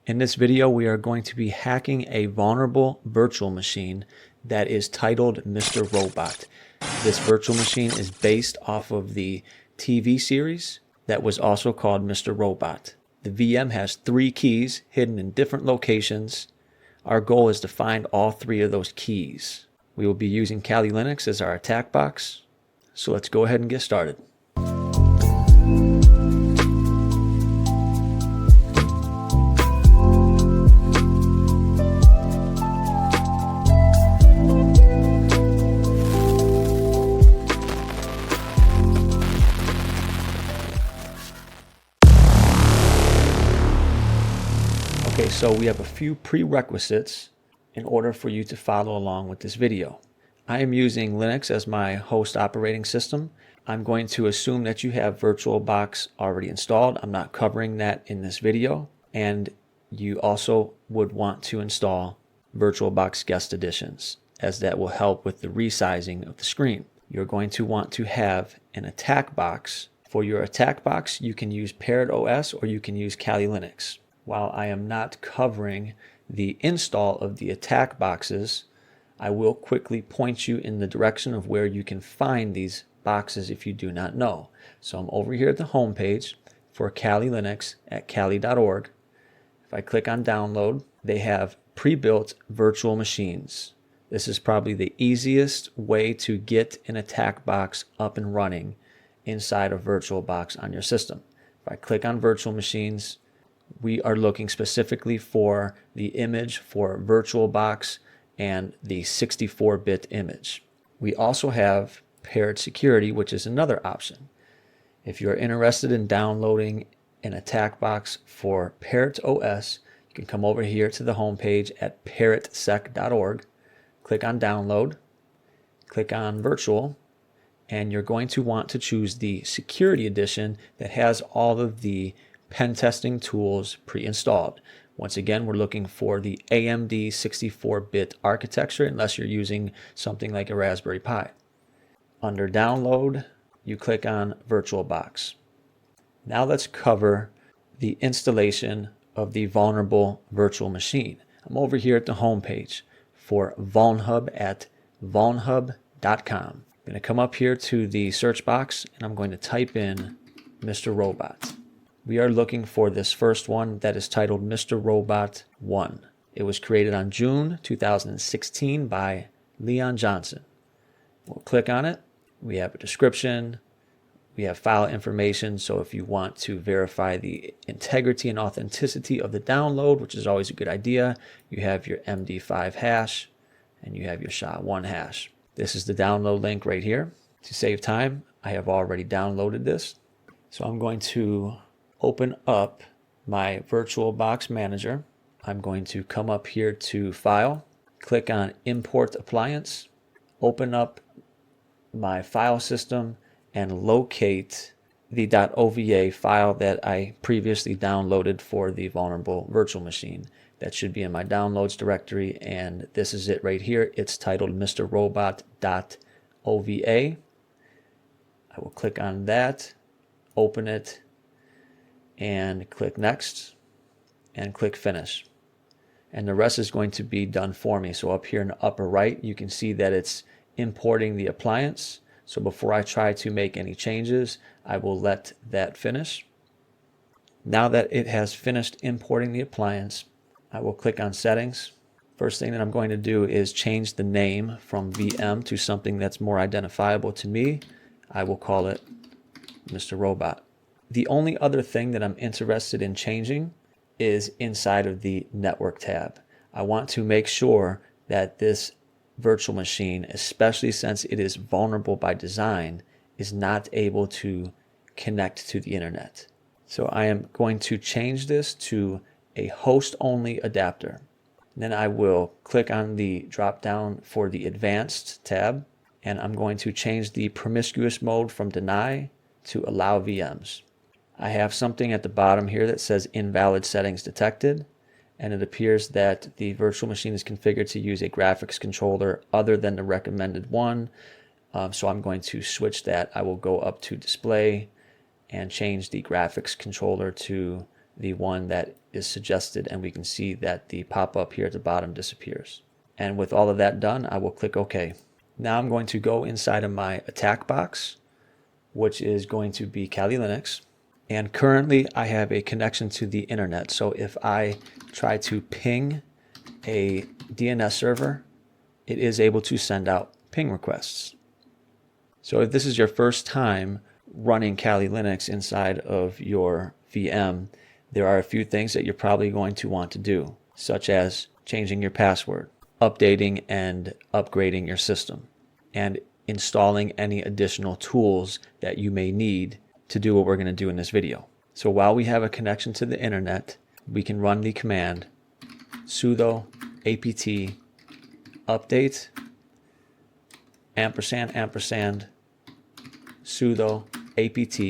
In this video, we are going to be hacking a vulnerable virtual machine that is titled Mr. Robot. This virtual machine is based off of the TV series that was also called Mr. Robot. The VM has 3 keys hidden in different locations. Our goal is to find all 3 of those keys. We will be using Kali Linux as our attack box. So let's go ahead and get started. Okay, so we have a few prerequisites in order for you to follow along with this video. I am using Linux as my host operating system. I'm going to assume that you have VirtualBox already installed. I'm not covering that in this video. And you also would want to install VirtualBox Guest Editions, as that will help with the resizing of the screen. You're going to want to have an attack box. For your attack box, you can use Parrot OS or you can use Kali Linux. While I am not covering the install of the attack boxes, I will quickly point you in the direction of where you can find these boxes if you do not know. So I'm over here at the home page for Kali Linux at kali.org. If I click on download, they have pre-built virtual machines. This is probably the easiest way to get an attack box up and running inside of VirtualBox on your system. If I click on virtual machines, we are looking specifically for the image for VirtualBox and the 64-bit image. We also have Parrot Security, which is another option. If you're interested in downloading an attack box for Parrot OS, you can come over here to the home page at parrotsec.org, click on download, click on virtual, and you're going to want to choose the security edition that has all of the pen testing tools pre-installed. Once again, we're looking for the AMD 64-bit architecture unless you're using something like a Raspberry Pi. Under download, you click on VirtualBox. Now let's cover the installation of the vulnerable virtual machine. I'm over here at the home page for VulnHub at vulnhub.com. I'm going to come up here to the search box and I'm going to type in Mr. Robot. We are looking for this first one that is titled Mr. Robot 1. It was created on June 2016 by Leon Johnson. We'll click on it. We have a description. We have file information. So if you want to verify the integrity and authenticity of the download, which is always a good idea, you have your MD5 hash and you have your SHA-1 hash. This is the download link right here. To save time, I have already downloaded this. So I'm going to open up my VirtualBox Manager. I'm going to come up here to File, click on Import Appliance, open up my file system, and locate the .ova file that I previously downloaded for the vulnerable virtual machine. That should be in my downloads directory, and this is it right here. It's titled mrrobot.ova. I will click on that, open it, and click Next, and click Finish. And the rest is going to be done for me. So up here in the upper right, you can see that it's importing the appliance. So before I try to make any changes, I will let that finish. Now that it has finished importing the appliance, I will click on Settings. First thing that I'm going to do is change the name from VM to something that's more identifiable to me. I will call it Mr. Robot. The only other thing that I'm interested in changing is inside of the Network tab. I want to make sure that this virtual machine, especially since it is vulnerable by design, is not able to connect to the internet. So I am going to change this to a host-only adapter. Then I will click on the drop-down for the Advanced tab, and I'm going to change the promiscuous mode from Deny to Allow VMs. I have something at the bottom here that says invalid settings detected, and it appears that the virtual machine is configured to use a graphics controller other than the recommended one. So I'm going to switch that. I will go up to display and change the graphics controller to the one that is suggested, and we can see that the pop-up here at the bottom disappears. And with all of that done, I will click OK. Now I'm going to go inside of my attack box, which is going to be Kali Linux. And currently I have a connection to the internet. So if I try to ping a DNS server, it is able to send out ping requests. So if this is your first time running Kali Linux inside of your VM, there are a few things that you're probably going to want to do, such as changing your password, updating and upgrading your system, and installing any additional tools that you may need to do what we're going to do in this video. So while we have a connection to the internet, we can run the command sudo apt update && sudo apt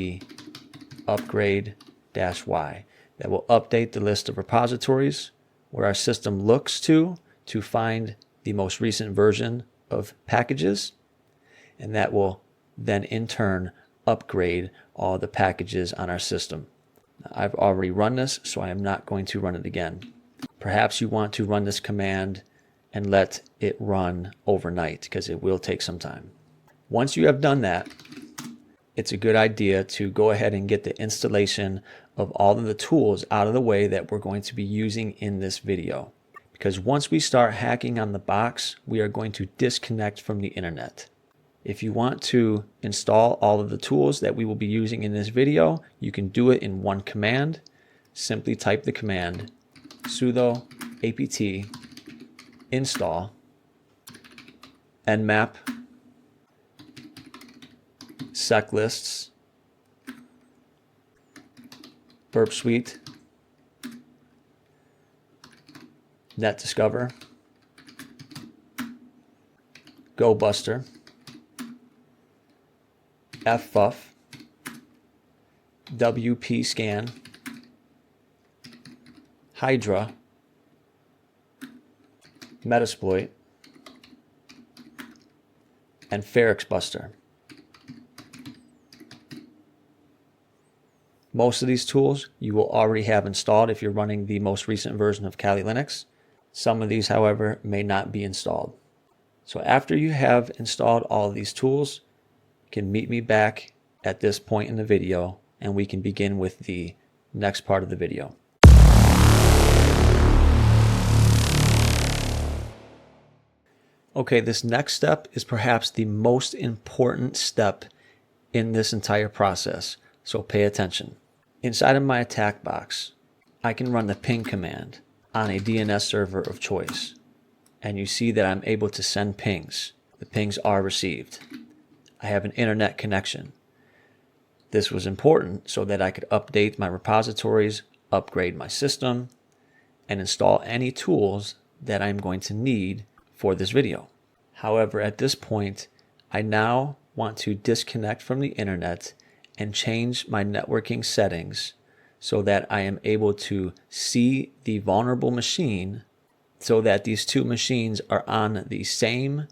upgrade -y. That will update the list of repositories where our system looks to find the most recent version of packages, and that will then in turn upgrade all the packages on our system. Now, I've already run this, so I am not going to run it again. Perhaps you want to run this command and let it run overnight, because it will take some time. Once you have done that, it's a good idea to go ahead and get the installation of all of the tools out of the way that we're going to be using in this video. Because once we start hacking on the box, we are going to disconnect from the internet. If you want to install all of the tools that we will be using in this video, you can do it in one command. Simply type the command sudo apt install nmap seclists burp suite netdiscover gobuster ffuff wpscan hydra metasploit and Ferrixbuster. Most of these tools you will already have installed if you're running the most recent version of Kali Linux. Some of these, however, may not be installed. So after you have installed all of these tools, you can meet me back at this point in the video and we can begin with the next part of the video. Okay, this next step is perhaps the most important step in this entire process, so pay attention. Inside of my attack box, I can run the ping command on a DNS server of choice, and you see that I'm able to send pings. The pings are received. I have an internet connection. This was important so that I could update my repositories, upgrade my system, and install any tools that I'm going to need for this video. However, at this point, I now want to disconnect from the internet and change my networking settings so that I am able to see the vulnerable machine so that these two machines are on the same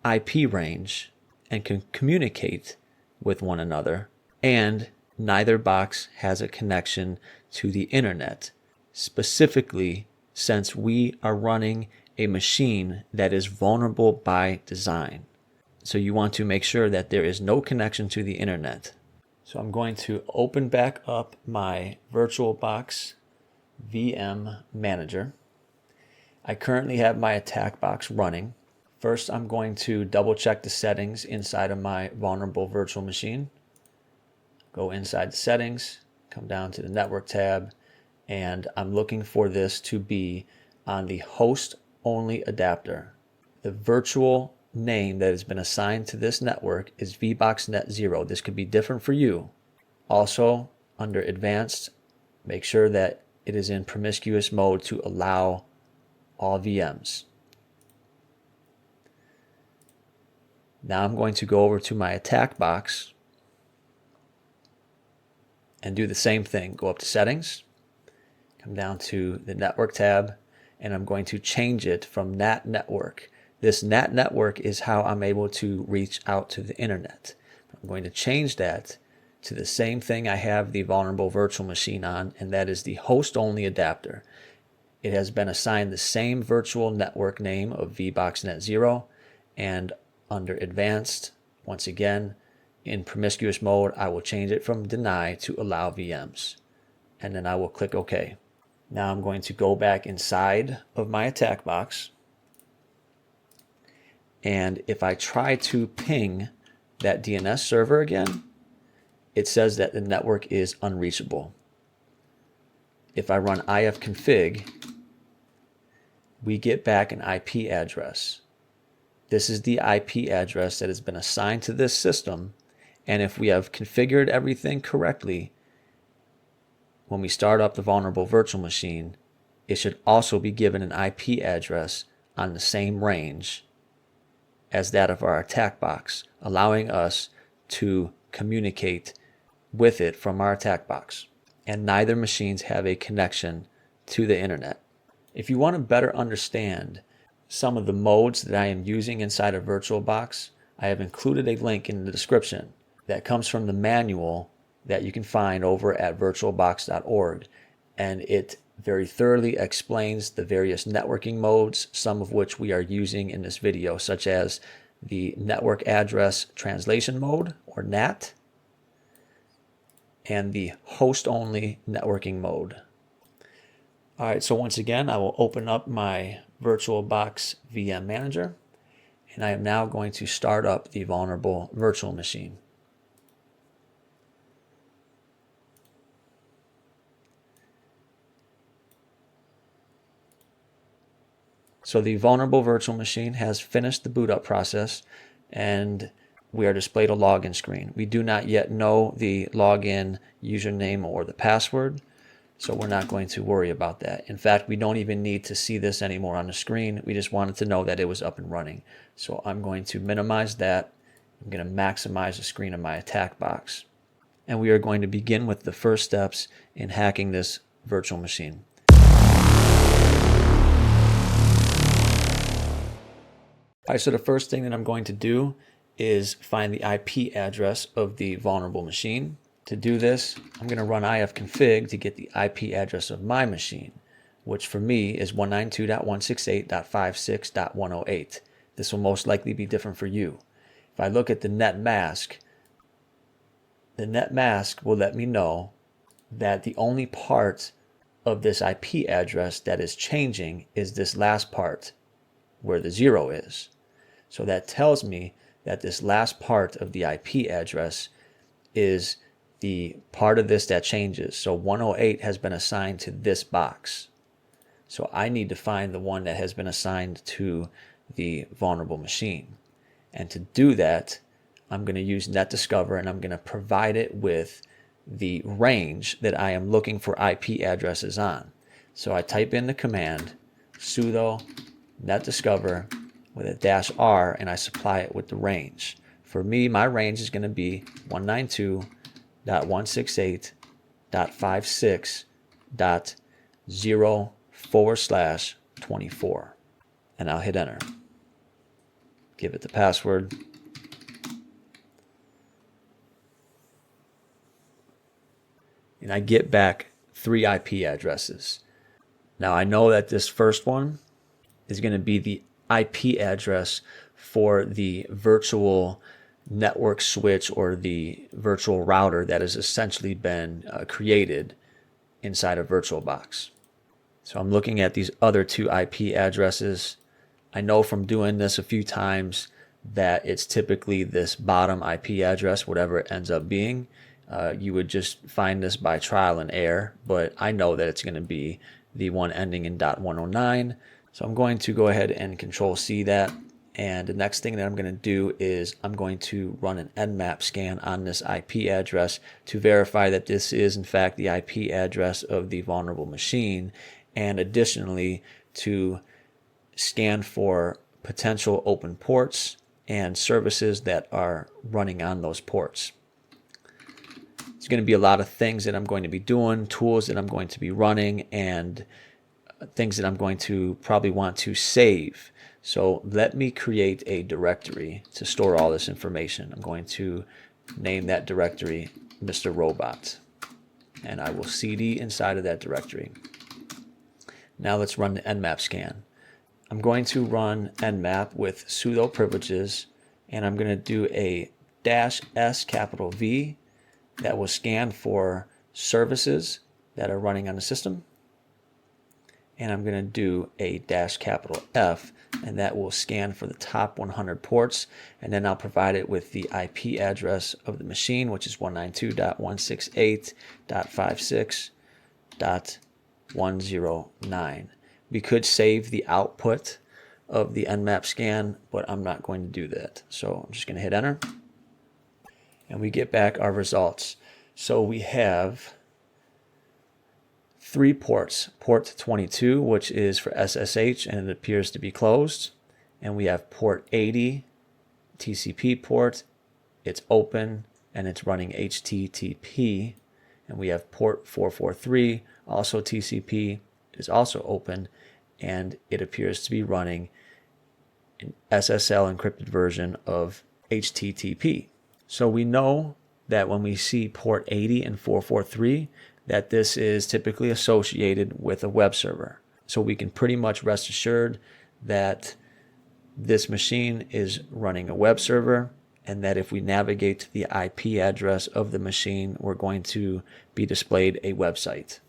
IP range and can communicate with one another, and neither box has a connection to the internet, specifically since we are running a machine that is vulnerable by design. So you want to make sure that there is no connection to the internet. So I'm going to open back up my VirtualBox VM Manager. I currently have my attack box running. First, I'm going to double check the settings inside of my vulnerable virtual machine. Go inside the settings, come down to the network tab, and I'm looking for this to be on the host only adapter. The virtual name that has been assigned to this network is VBoxNet0. This could be different for you. Also, under advanced, make sure that it is in promiscuous mode to allow all VMs. Now I'm going to go over to my attack box and do the same thing. Go up to settings, come down to the network tab, and I'm going to change it from NAT network. This NAT network is how I'm able to reach out to the internet. I'm going to change that to the same thing I have the vulnerable virtual machine on, and that is the host-only adapter. It has been assigned the same virtual network name of VBoxNet0, and under Advanced, once again, in promiscuous mode, I will change it from Deny to Allow VMs, and then I will click OK. Now I'm going to go back inside of my attack box, and if I try to ping that DNS server again, it says that the network is unreachable. If I run ifconfig, we get back an IP address. This is the IP address that has been assigned to this system, and if we have configured everything correctly, when we start up the vulnerable virtual machine, it should also be given an IP address on the same range as that of our attack box, allowing us to communicate with it from our attack box. And neither machines have a connection to the internet. If you want to better understand some of the modes that I am using inside of VirtualBox, I have included a link in the description that comes from the manual that you can find over at virtualbox.org, and it very thoroughly explains the various networking modes, some of which we are using in this video, such as the network address translation mode, or NAT, and the host-only networking mode. All right, so once again, I will open up my VirtualBox VM Manager, and I am now going to start up the vulnerable virtual machine. So the vulnerable virtual machine has finished the boot up process, and we are displayed a login screen. We do not yet know the login username or the password, so we're not going to worry about that. In fact, we don't even need to see this anymore on the screen. We just wanted to know that it was up and running. So I'm going to minimize that. I'm going to maximize the screen of my attack box. And we are going to begin with the first steps in hacking this virtual machine. All right, so the first thing that I'm going to do is find the IP address of the vulnerable machine. To do this, I'm going to run ifconfig to get the IP address of my machine, which for me is 192.168.56.108. This will most likely be different for you. If I look at the net mask will let me know that the only part of this IP address that is changing is this last part where the 0 is. So that tells me that this last part of the IP address is the part of this that changes. So 108 has been assigned to this box. So I need to find the one that has been assigned to the vulnerable machine. And to do that, I'm going to use NetDiscover, and I'm going to provide it with the range that I am looking for IP addresses on. So I type in the command sudo netdiscover with a -r, and I supply it with the range. For me, my range is going to be 192.168.56.0/24, and I'll hit enter. Give it the password. And I get back 3 IP addresses. Now I know that this first one is going to be the IP address for the virtual network switch or the virtual router that has essentially been created inside of VirtualBox. So I'm looking at these other 2 IP addresses. I know from doing this a few times that it's typically this bottom IP address, whatever it ends up being. You would just find this by trial and error, but I know that it's going to be the one ending in .109. So I'm going to go ahead and Control-C that. And the next thing that I'm going to do is I'm going to run an Nmap scan on this IP address to verify that this is in fact the IP address of the vulnerable machine, and additionally to scan for potential open ports and services that are running on those ports. There's going to be a lot of things that I'm going to be doing, tools that I'm going to be running, and things that I'm going to probably want to save. So let me create a directory to store all this information. I'm going to name that directory Mr. Robot. And I will cd inside of that directory. Now let's run the nmap scan. I'm going to run nmap with sudo privileges, and I'm going to do a -s capital V that will scan for services that are running on the system. And I'm going to do a -F, and that will scan for the top 100 ports, and then I'll provide it with the IP address of the machine, which is 192.168.56.109. We could save the output of the nmap scan, but I'm not going to do that. So I'm just going to hit enter, and we get back our results. So we have 3 ports. Port 22, which is for SSH, and it appears to be closed. And we have port 80, TCP port. It's open, and it's running HTTP. And we have port 443, also TCP, is also open, and it appears to be running an SSL encrypted version of HTTP. So we know that when we see port 80 and 443, that this is typically associated with a web server. So we can pretty much rest assured that this machine is running a web server, and that if we navigate to the IP address of the machine, we're going to be displayed a website.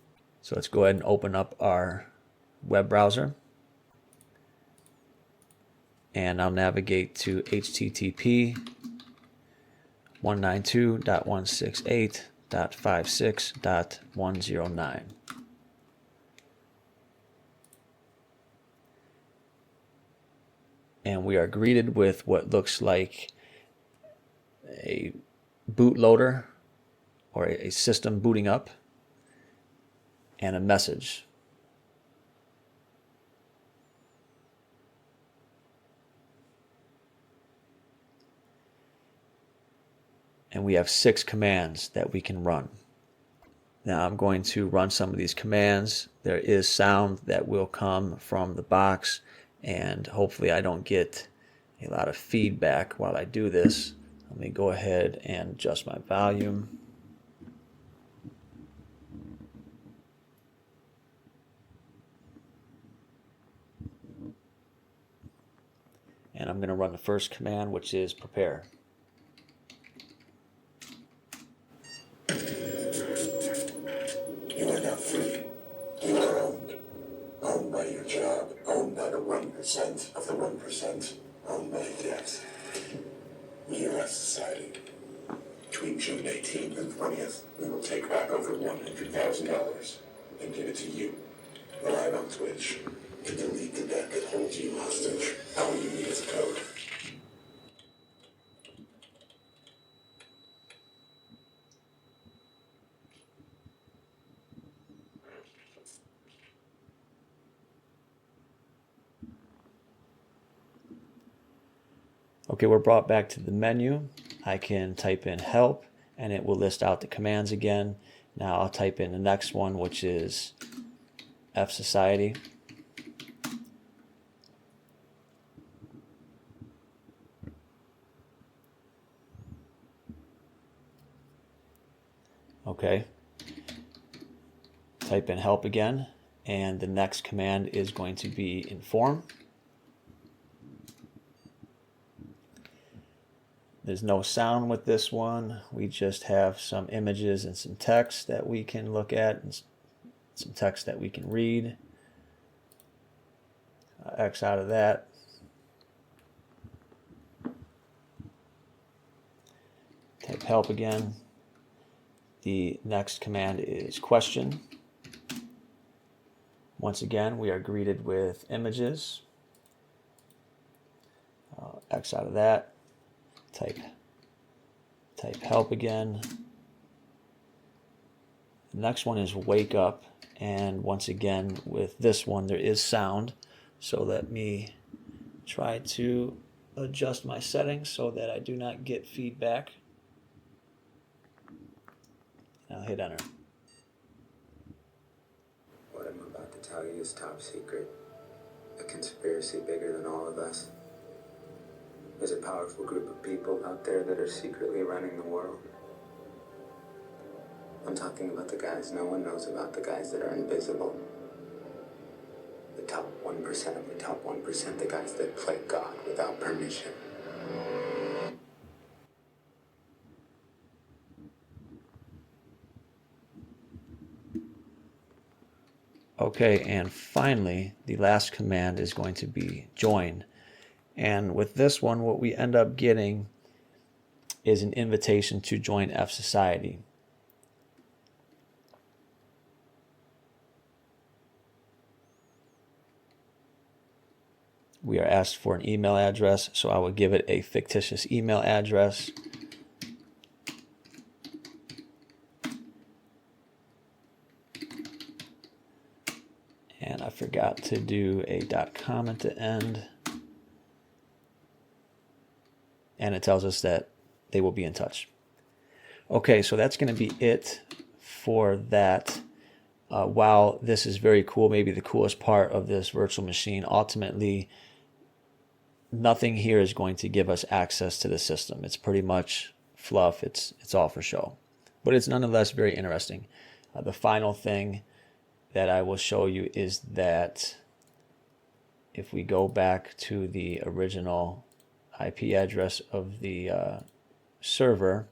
So let's go ahead and open up our web browser. And I'll navigate to HTTP 192.168.56.109. And we are greeted with what looks like a bootloader or a system booting up and a message. And we have 6 commands that we can run. Now I'm going to run some of these commands. There is sound that will come from the box, and hopefully I don't get a lot of feedback while I do this. Let me go ahead and adjust my volume. And I'm going to run the first command, which is prepare. You are now free. You are owned. Owned by your job. Owned by the 1% of the 1%. Owned by debt. We are a society. Between June 18th and 20th, we will take back over $100,000 and give it to you, live on Twitch, to delete the debt that holds you hostage. All you need is a code. Okay, we're brought back to the menu. I can type in help, and it will list out the commands again. Now I'll type in the next one, which is F Society. Okay. Type in help again, and the next command is going to be inform. There's no sound with this one. We just have some images and some text that we can look at, and some text that we can read. X out of that. Type help again. The next command is question. Once again, we are greeted with images. X out of that. Type help again. The next one is wake up, and once again with this one there is sound, so let me try to adjust my settings so that I do not get feedback. I'll hit enter. What I'm about to tell you is top secret. A conspiracy bigger than all of us. There's a powerful group of people out there that are secretly running the world. I'm talking about the guys no one knows about, the guys that are invisible. The top 1% of the top 1%, the guys that play God without permission. Okay, and finally, the last command is going to be join. And with this one, what we end up getting is an invitation to join F Society. We are asked for an email address, so I will give it a fictitious email address. And I forgot to do a .com at the end. And it tells us that they will be in touch. Okay, so that's going to be it for that. While this is very cool, maybe the coolest part of this virtual machine, ultimately, nothing here is going to give us access to the system. It's pretty much fluff. It's all for show. But it's nonetheless very interesting. The final thing that I will show you is that if we go back to the original IP address of the server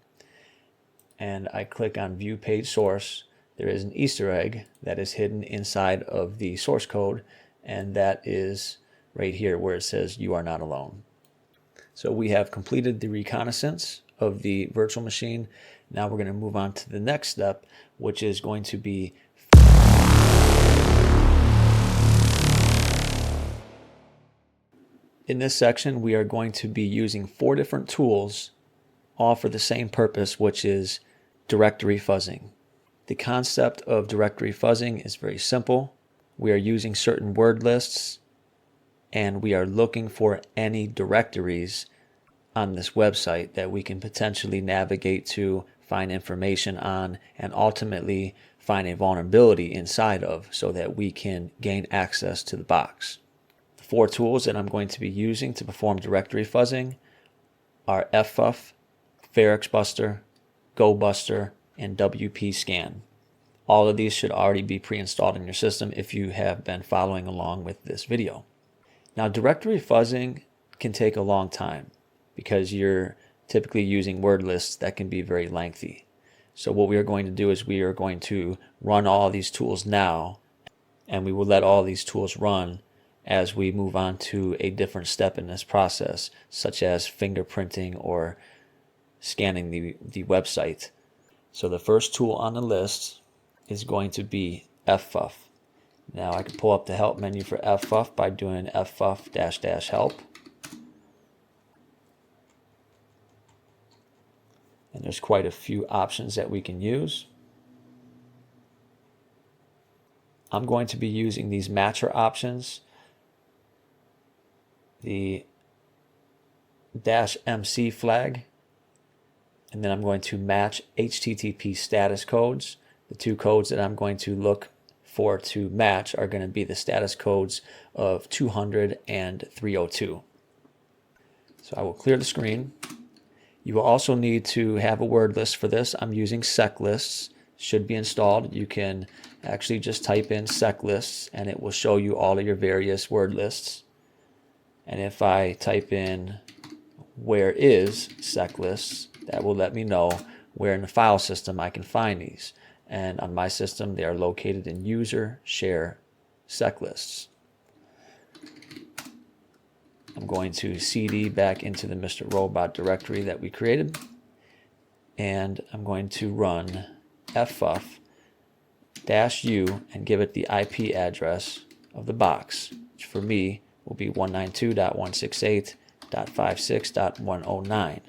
and I click on view page source, there is an Easter egg that is hidden inside of the source code, and that is right here where it says you are not alone. So we have completed the reconnaissance of the virtual machine. Now we're going to move on to the next step, which is going to be in this section, we are going to be using 4 different tools, all for the same purpose, which is directory fuzzing. The concept of directory fuzzing is very simple. We are using certain word lists, and we are looking for any directories on this website that we can potentially navigate to, find information on, and ultimately find a vulnerability inside of so that we can gain access to the box. The 4 tools that I'm going to be using to perform directory fuzzing are ffuff, FairXbuster, GoBuster, and WP Scan. All of these should already be pre-installed in your system if you have been following along with this video. Now, directory fuzzing can take a long time because you're typically using word lists that can be very lengthy. So what we are going to do is we are going to run all these tools now, and we will let all these tools run as we move on to a different step in this process, such as fingerprinting or scanning the website. So the first tool on the list is going to be ffuff. Now I can pull up the help menu for ffuff by doing ffuff -- help. And there's quite a few options that we can use. I'm going to be using these matcher options, the -MC flag, and then I'm going to match HTTP status codes. The 2 codes that I'm going to look for to match are going to be the status codes of 200 and 302. So I will clear the screen. You will also need to have a word list for this. I'm using seclists. Should be installed. You can actually just type in seclists and it will show you all of your various word lists. And if I type in where is seclists, that will let me know where in the file system I can find these. And on my system, they are located in user share seclists. I'm going to cd back into the Mr. Robot directory that we created, and I'm going to run ffuff -u and give it the IP address of the box, which for me will be 192.168.56.109.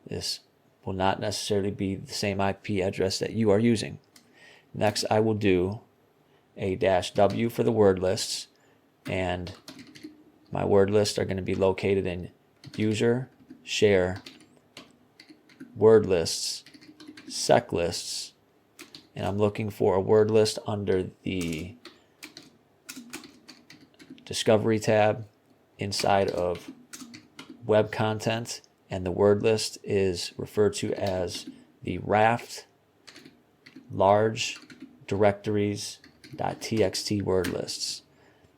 This will not necessarily be the same IP address that you are using. Next, I will do a -w for the word lists, and my word lists are going to be located in user, share, word lists, sec lists, and I'm looking for a word list under the discovery tab inside of web content, and the word list is referred to as the raft large directories.txt word lists.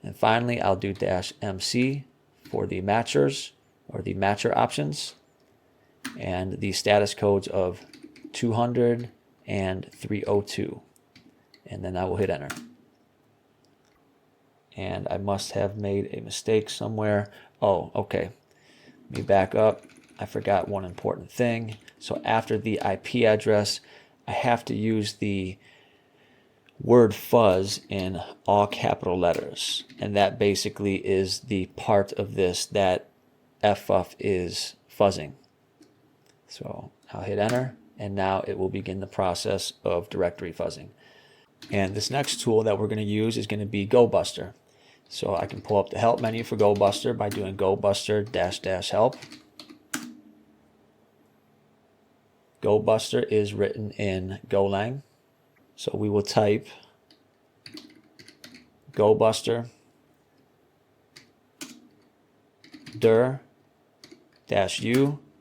And finally, I'll do -MC for the matchers or the matcher options and the status codes of 200 and 302. And then I will hit enter. And I must have made a mistake somewhere. Oh, okay. Let me back up. I forgot one important thing. So after the IP address, I have to use the word fuzz in all capital letters. And that basically is the part of this that FF is fuzzing. So I'll hit enter, and now it will begin the process of directory fuzzing. And this next tool that we're going to use is going to be GoBuster. So I can pull up the help menu for GoBuster by doing GoBuster --help. GoBuster is written in Golang. So we will type GoBuster dir-u,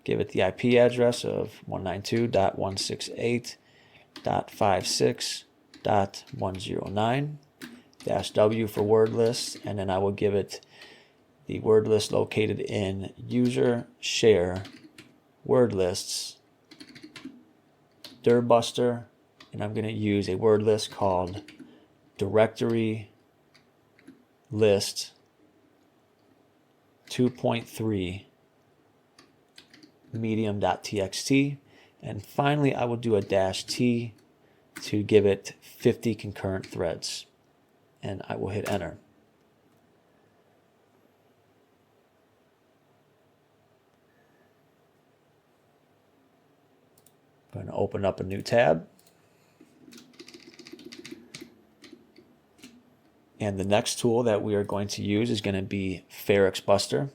give it the IP address of 192.168.56.109, -w for word list, and then I will give it the word list located in user share word lists dirbuster, and I'm going to use a word list called directory list 2.3 medium.txt, and finally I will do a -t to give it 50 concurrent threads, and I will hit enter. I'm going to open up a new tab. And the next tool that we are going to use is going to be Prerequisites.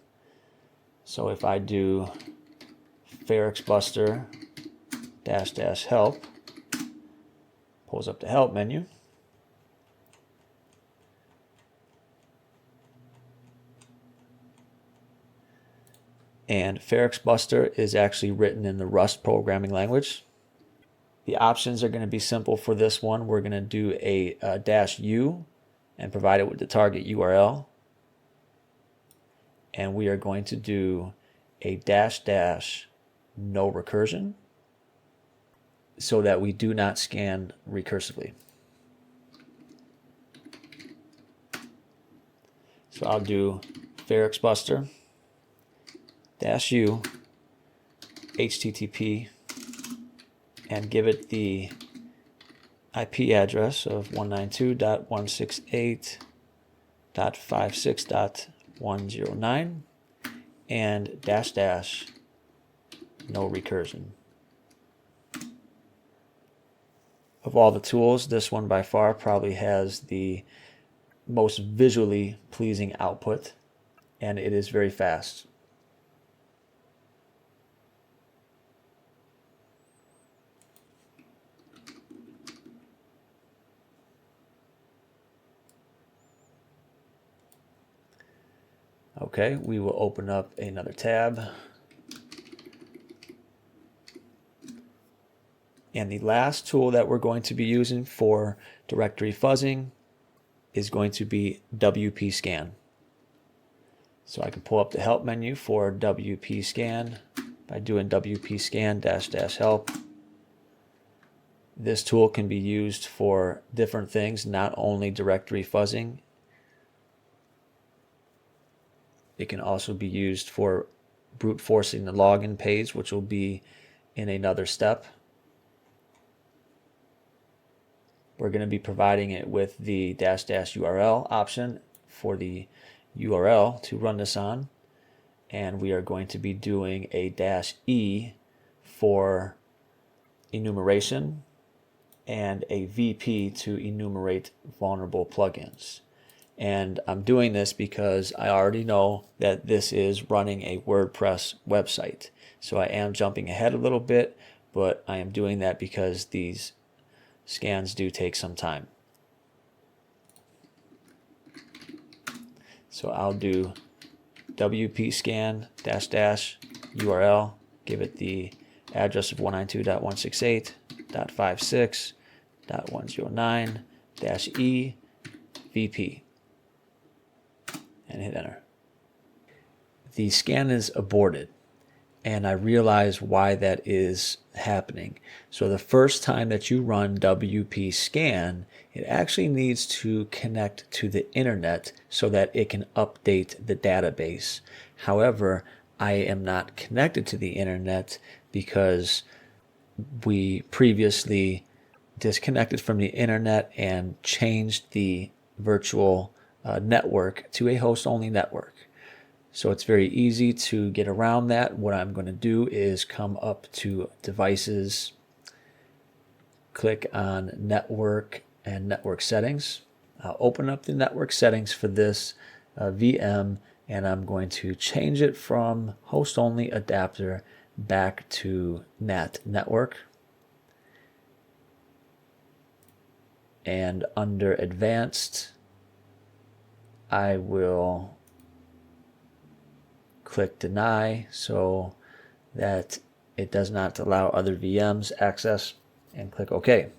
So if I do Prerequisites -help, pulls up the help menu. And Prerequisites is actually written in the Rust programming language. The options are going to be simple for this one. We're going to do a -u and provide it with the target URL. And we are going to do a -- no recursion so that we do not scan recursively. So I'll do Prerequisites -u HTTP and give it the IP address of 192.168.56.109 and -- no recursion. Of all the tools, this one by far probably has the most visually pleasing output, and it is very fast. Okay, we will open up another tab. And the last tool that we're going to be using for directory fuzzing is going to be WP scan. So I can pull up the help menu for WP scan by doing WP scan --help. This tool can be used for different things, not only directory fuzzing. It can also be used for brute forcing the login page, which will be in another step. We're going to be providing it with the --URL option for the URL to run this on. And we are going to be doing a -e for enumeration and a VP to enumerate vulnerable plugins. And I'm doing this because I already know that this is running a WordPress website. So I am jumping ahead a little bit, but I am doing that because these scans do take some time. So I'll do WP scan --URL, give it the address of 192.168.56 109-E VP and hit enter. The scan is aborted, and I realize why that is happening. So the first time that you run WP scan, it actually needs to connect to the internet so that it can update the database. However, I am not connected to the internet because we previously disconnected from the internet and changed the virtual network to a host-only network. So it's very easy to get around that. What I'm going to do is come up to Devices, click on Network and Network Settings. I'll open up the network settings for this VM, and I'm going to change it from host-only adapter back to NAT network. And under Advanced, I will click Deny so that it does not allow other VMs access, and click OK.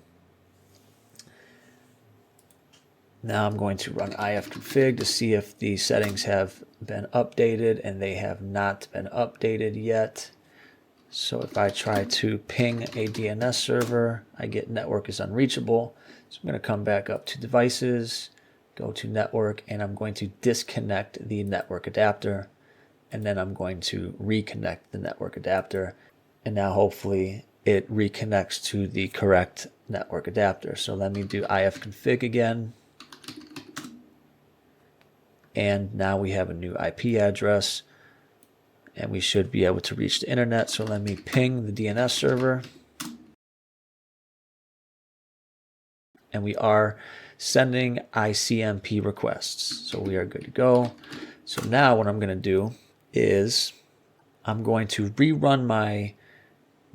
Now I'm going to run ifconfig to see if the settings have been updated, and they have not been updated yet. So if I try to ping a DNS server, I get network is unreachable. So I'm going to come back up to Devices, go to Network, and I'm going to disconnect the network adapter. And then I'm going to reconnect the network adapter. And now hopefully it reconnects to the correct network adapter. So let me do ifconfig again. And now we have a new IP address, and we should be able to reach the internet. So let me ping the DNS server. And we are sending ICMP requests. So we are good to go. So now what I'm going to do is I'm going to rerun my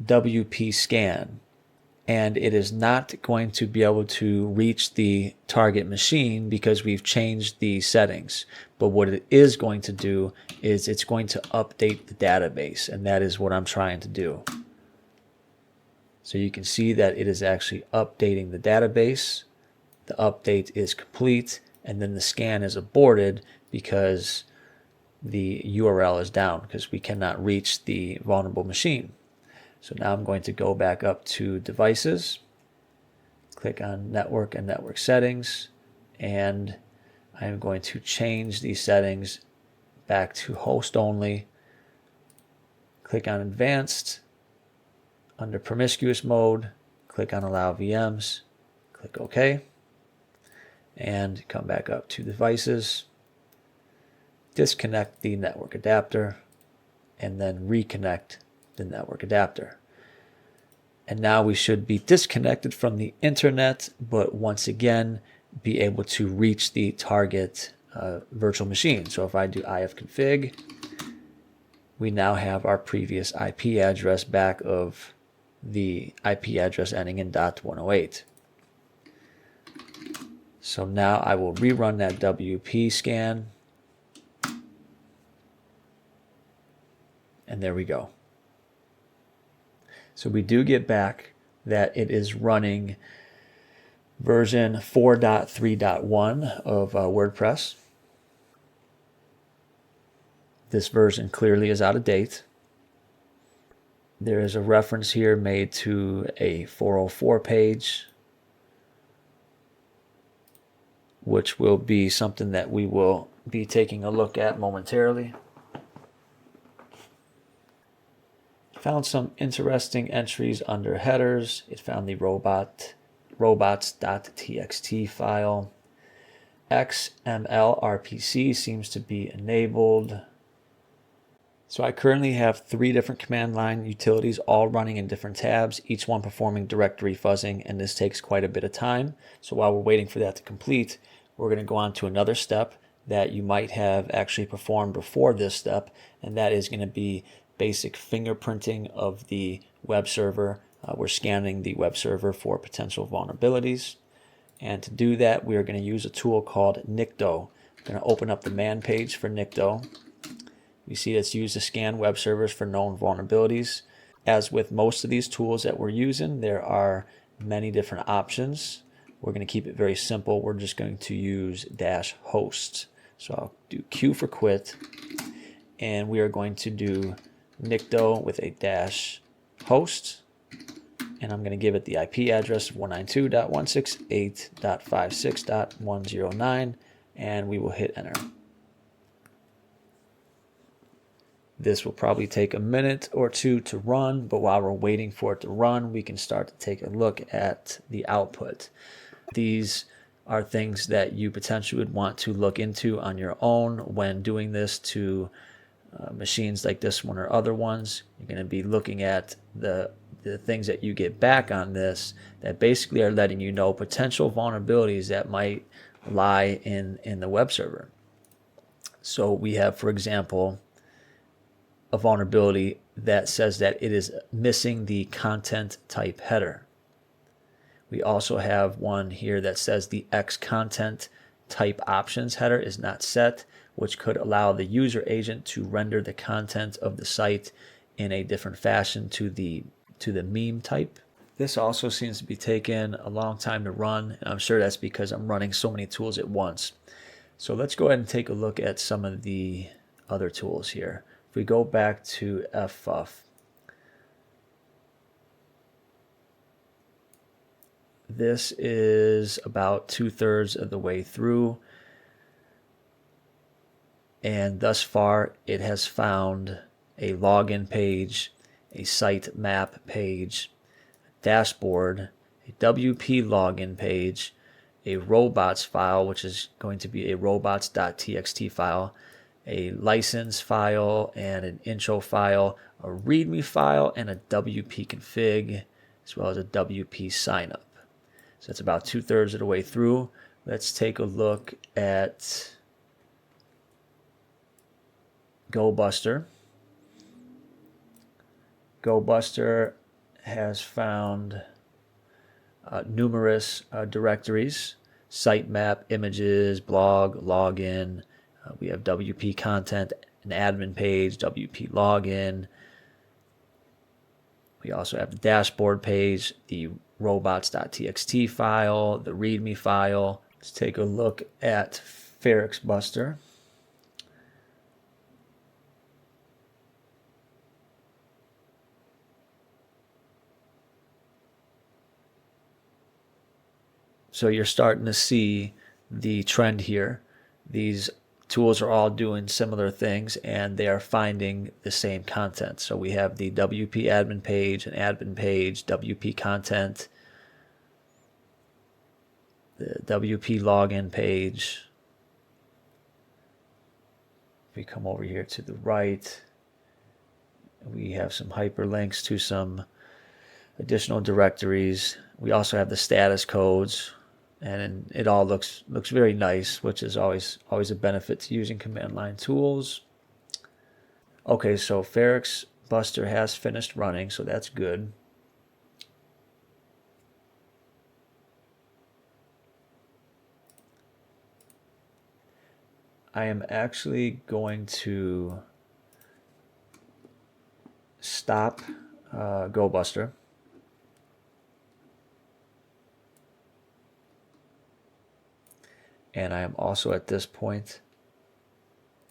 WP scan, and it is not going to be able to reach the target machine because we've changed the settings. But what it is going to do is it's going to update the database, and that is what I'm trying to do. So you can see that it is actually updating the database. The update is complete, and then the scan is aborted because the URL is down because we cannot reach the vulnerable machine. So now I'm going to go back up to Devices, click on Network and Network Settings, and I am going to change these settings back to host only. Click on Advanced. Under Promiscuous Mode, click on Allow VMs, click OK, and come back up to Devices, disconnect the network adapter, and then reconnect the network adapter. And now we should be disconnected from the internet, but once again be able to reach the target virtual machine. So if I do ifconfig, we now have our previous IP address back of the IP address ending in .108. So now I will rerun that WP scan. And there we go. So we do get back that it is running version 4.3.1 of WordPress. This version clearly is out of date. There is a reference here made to a 404 page, which will be something that we will be taking a look at momentarily. Found some interesting entries under headers. It found the robots.txt file. XML RPC seems to be enabled. So I currently have 3 different command line utilities all running in different tabs, each one performing directory fuzzing, and this takes quite a bit of time. So while we're waiting for that to complete, we're going to go on to another step that you might have actually performed before this step, and that is going to be basic fingerprinting of the web server. We're scanning the web server for potential vulnerabilities. And to do that, we are going to use a tool called Nikto. I'm going to open up the man page for Nikto. You see it's used to scan web servers for known vulnerabilities. As with most of these tools that we're using, there are many different options. We're going to keep it very simple. We're just going to use -host. So I'll do Q for quit, and we are going to do nicto with a -host, and I'm going to give it the IP address of 192.168.56.109, and we will hit enter. This will probably take a minute or two to run, but while we're waiting for it to run, we can start to take a look at the output. These are things that you potentially would want to look into on your own when doing this to machines like this one or other ones. You're going to be looking at the things that you get back on this that basically are letting you know potential vulnerabilities that might lie in the web server. So we have, for example, a vulnerability that says that it is missing the content type header. We also have one here that says the X content type options header is not set, which could allow the user agent to render the content of the site in a different fashion to the meme type. This also seems to be taking a long time to run, and I'm sure that's because I'm running so many tools at once. So let's go ahead and take a look at some of the other tools here. If we go back to FFuff, this is about 2/3 of the way through, and thus far it has found a login page, a site map page, dashboard, a WP login page, a robots file, which is going to be a robots.txt file, a license file and an intro file, a README file, and a WP config, as well as a WP signup. So that's about 2/3 of the way through. Let's take a look at GoBuster. GoBuster has found numerous directories: sitemap, images, blog, login. We have WP content, an admin page, WP login. We also have the dashboard page, the robots.txt file, the README file. Let's take a look at Prerequisites. So you're starting to see the trend here. These tools are all doing similar things, and they are finding the same content. So we have the WP admin page, an admin page, WP content, the WP login page. If we come over here to the right, we have some hyperlinks to some additional directories. We also have the status codes, and it all looks very nice, which is always a benefit to using command line tools. Okay, so Prerequisites has finished running, so that's good. I am actually going to stop GoBuster. And I am also at this point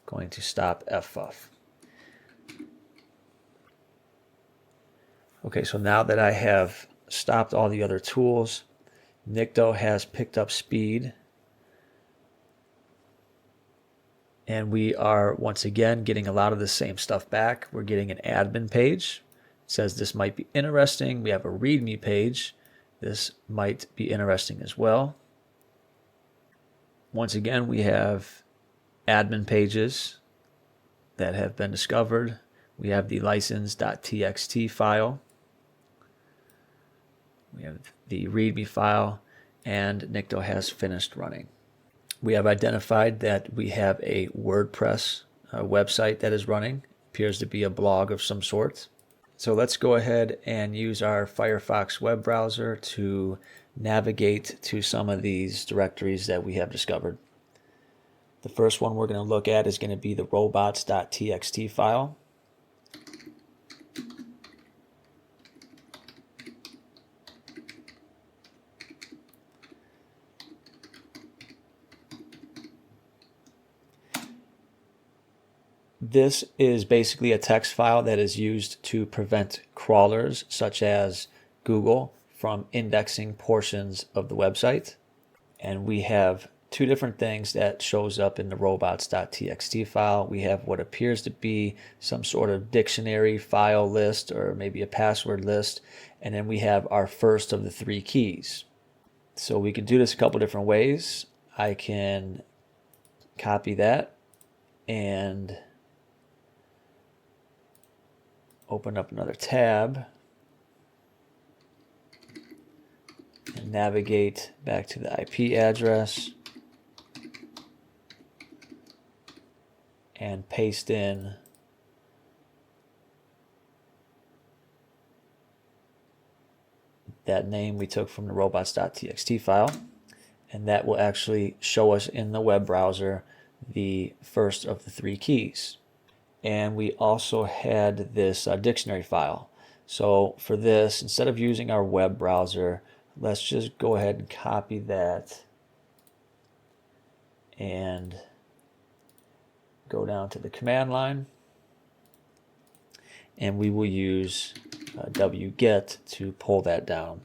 going to stop FFuff. Okay, so now that I have stopped all the other tools, nicto has picked up speed. And we are once again getting a lot of the same stuff back. We're getting an admin page. It says this might be interesting. We have a README page. This might be interesting as well. Once again, we have admin pages that have been discovered. We have the license.txt file. We have the README file, and nicto has finished running. We have identified that we have a WordPress website that is running. Appears to be a blog of some sort. So let's go ahead and use our Firefox web browser to navigate to some of these directories that we have discovered. The first one we're going to look at is going to be the robots.txt file. This is basically a text file that is used to prevent crawlers such as Google from indexing portions of the website. And we have two different things that shows up in the robots.txt file. We have what appears to be some sort of dictionary file list or maybe a password list. And then we have our first of the three keys. So we can do this a couple different ways. I can copy that and open up another tab and navigate back to the IP address and paste in that name we took from the robots.txt file, and that will actually show us in the web browser the first of the three keys. And we also had this dictionary file. So for this, instead of using our web browser, let's just go ahead and copy that and go down to the command line, and we will use wget to pull that down.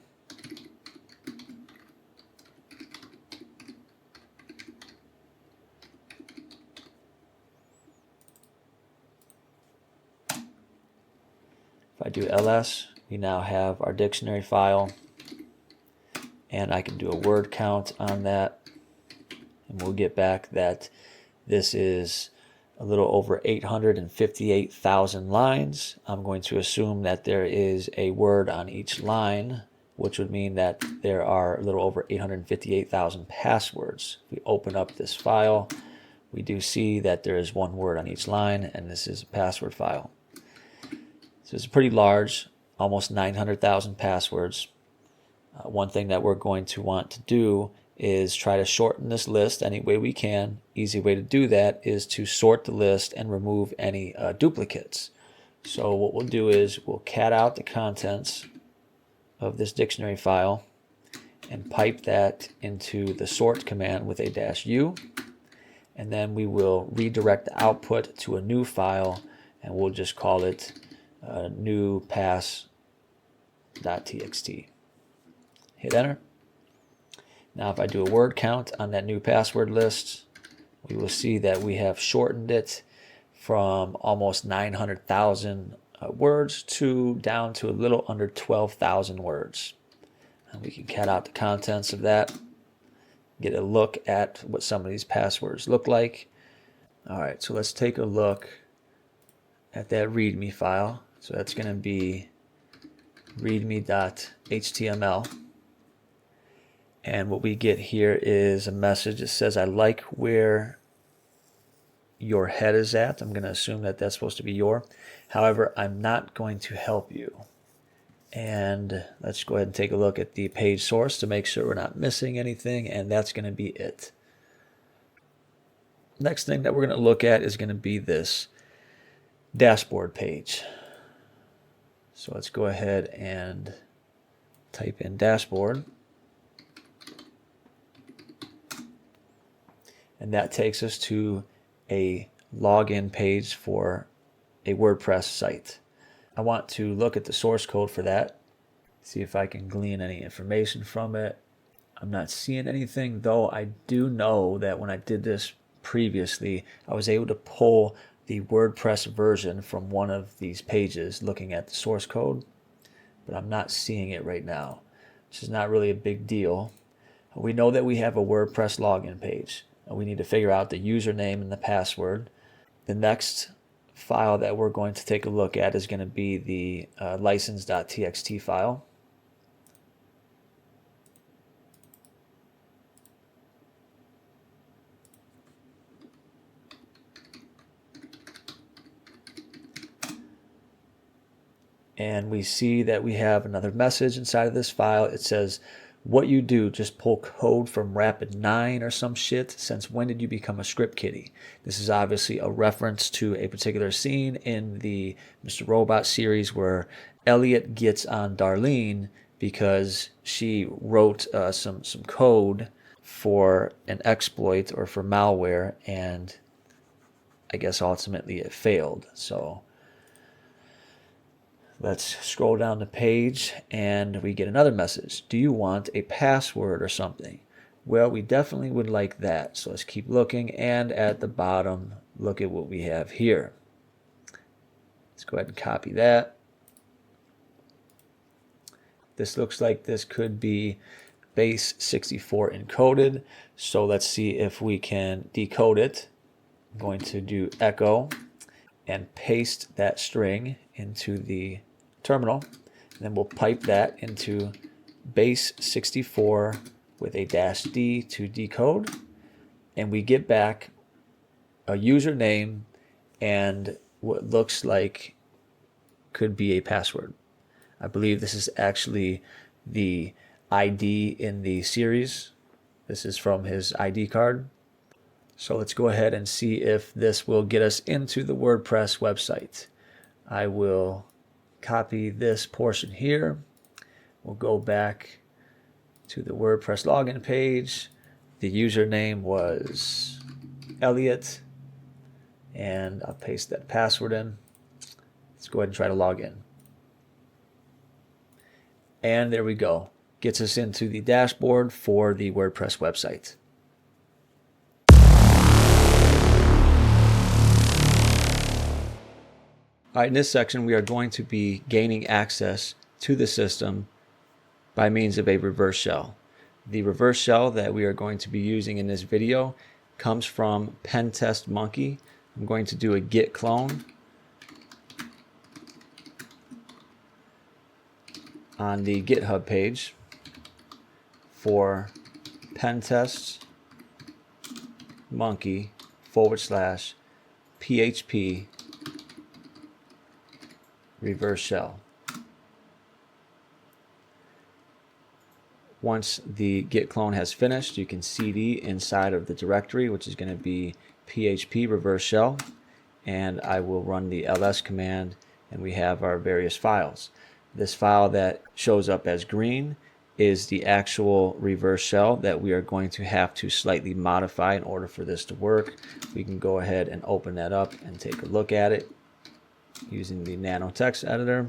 If I do ls, we now have our dictionary file, and I can do a word count on that, and we'll get back that this is a little over 858,000 lines. I'm going to assume that there is a word on each line, which would mean that there are a little over 858,000 passwords. If we open up this file, we do see that there is one word on each line, and this is a password file. So it's pretty large, almost 900,000 passwords. One thing that we're going to want to do is try to shorten this list any way we can. Easy way to do that is to sort the list and remove any duplicates. So what we'll do is we'll cat out the contents of this dictionary file and pipe that into the sort command with a -u, and then we will redirect the output to a new file, and we'll just call it new pass.txt. Hit enter. Now if I do a word count on that new password list, we will see that we have shortened it from almost 900,000 words to down to a little under 12,000 words. And we can cat out the contents of that, get a look at what some of these passwords look like. All right, so let's take a look at that README file. So that's going to be readme.html. And what we get here is a message that says, I like where your head is at. I'm going to assume that that's supposed to be your. However, I'm not going to help you. And let's go ahead and take a look at the page source to make sure we're not missing anything. And that's going to be it. Next thing that we're going to look at is going to be this dashboard page. So let's go ahead and type in dashboard. And that takes us to a login page for a WordPress site. I want to look at the source code for that, see if I can glean any information from it. I'm not seeing anything, though I do know that when I did this previously, I was able to pull the WordPress version from one of these pages looking at the source code, but I'm not seeing it right now, which is not really a big deal. We know that we have a WordPress login page. We need to figure out the username and the password. The next file that we're going to take a look at is going to be the license.txt file. And we see that we have another message inside of this file. It says, what you do, just pull code from Rapid9 or some shit. Since when did you become a script kiddie? This is obviously a reference to a particular scene in the Mr. Robot series where Elliot gets on Darlene because she wrote some code for an exploit or for malware, and I guess ultimately it failed. So let's scroll down the page and we get another message. Do you want a password or something? Well, we definitely would like that. So let's keep looking, and at the bottom, look at what we have here. Let's go ahead and copy that. This looks like this could be base 64 encoded. So let's see if we can decode it. I'm going to do echo and paste that string into the terminal. And then we'll pipe that into base 64 with a -D to decode. And we get back a username and what looks like could be a password. I believe this is actually the ID in the series. This is from his ID card. So let's go ahead and see if this will get us into the WordPress website. I will copy this portion here. We'll go back to the WordPress login page. The username was Elliot, and I'll paste that password in. Let's go ahead and try to log in. And there we go. Gets us into the dashboard for the WordPress website. All right, in this section, we are going to be gaining access to the system by means of a reverse shell. The reverse shell that we are going to be using in this video comes from Pentest Monkey. I'm going to do a git clone on the GitHub page for Pentest Monkey /PHP reverse shell. Once the git clone has finished, you can cd inside of the directory, which is going to be PHP reverse shell, and I will run the ls command, and we have our various files. This file that shows up as green is the actual reverse shell that we are going to have to slightly modify in order for this to work. We can go ahead and open that up and take a look at it using the nano text editor.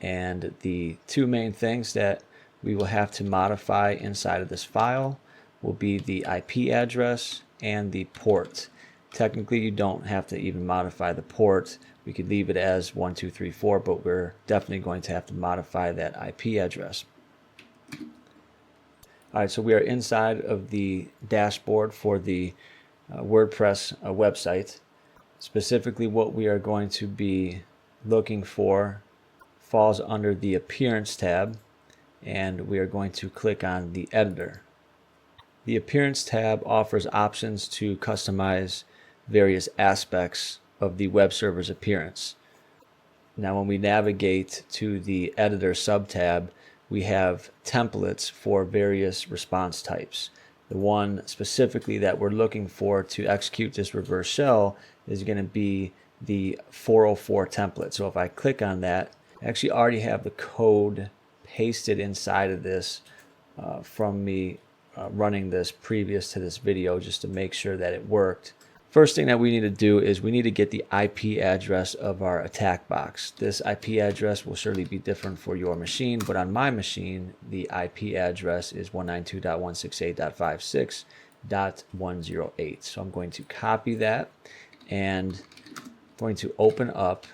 And the two main things that we will have to modify inside of this file will be the IP address and the port. Technically, you don't have to even modify the port. We could leave it as 1234, but we're definitely going to have to modify that IP address. All right, so we are inside of the dashboard for the WordPress website. Specifically, what we are going to be looking for falls under the Appearance tab, and we are going to click on the editor. The Appearance tab offers options to customize various aspects of the web server's appearance. Now, when we navigate to the editor subtab, we have templates for various response types. The one specifically that we're looking for to execute this reverse shell is going to be the 404 template. So if I click on that, I actually already have the code pasted inside of this from me running this previous to this video, just to make sure that it worked. First thing that we need to do is we need to get the IP address of our attack box. This IP address will surely be different for your machine, but on my machine, the IP address is 192.168.56.108. So I'm going to copy that and going to open up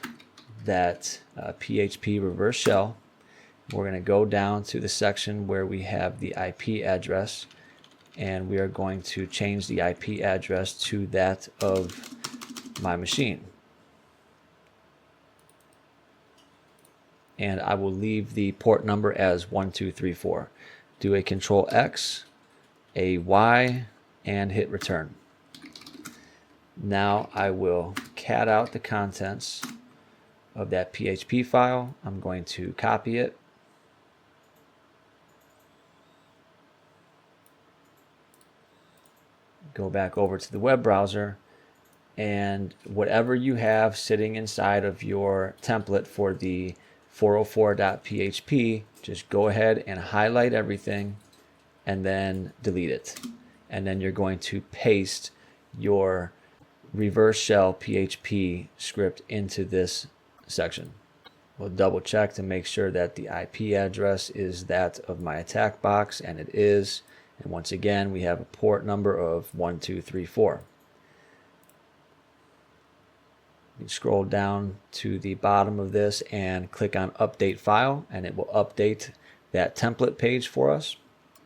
that PHP reverse shell. We're going to go down to the section where we have the IP address, and we are going to change the IP address to that of my machine. And I will leave the port number as 1234. Do a Control X, a Y, and hit return. Now I will cat out the contents of that PHP file. I'm going to copy it, go back over to the web browser, and whatever you have sitting inside of your template for the 404.php, just go ahead and highlight everything and then delete it. And then you're going to paste your reverse shell PHP script into this section. We'll double check to make sure that the IP address is that of my attack box, and it is. And once again, we have a port number of 1234. You scroll down to the bottom of this and click on Update File, and it will update that template page for us.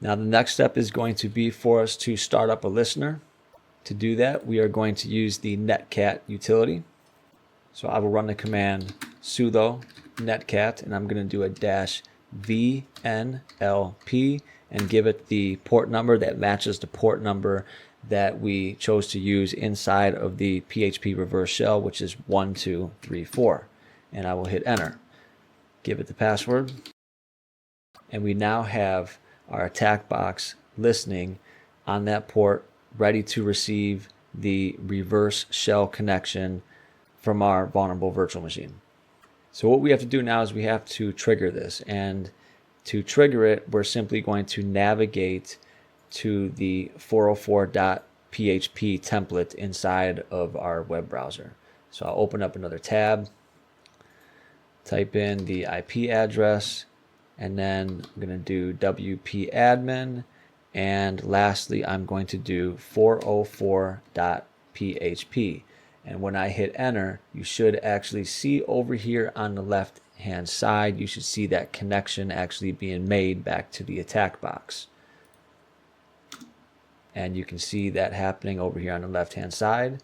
Now the next step is going to be for us to start up a listener. To do that, we are going to use the netcat utility. So I will run the command sudo netcat, and I'm going to do a -vnlp and give it the port number that matches the port number that we chose to use inside of the PHP reverse shell, which is 1234. And I will hit enter. Give it the password. And we now have our attack box listening on that port, ready to receive the reverse shell connection from our vulnerable virtual machine. So what we have to do now is we have to trigger this, and to trigger it, we're simply going to navigate to the 404.php template inside of our web browser. So I'll open up another tab, type in the IP address, and then I'm going to do wp admin, and lastly I'm going to do 404.php. And when I hit enter, you should actually see over here on the left hand side, you should see that connection actually being made back to the attack box. And you can see that happening over here on the left hand side.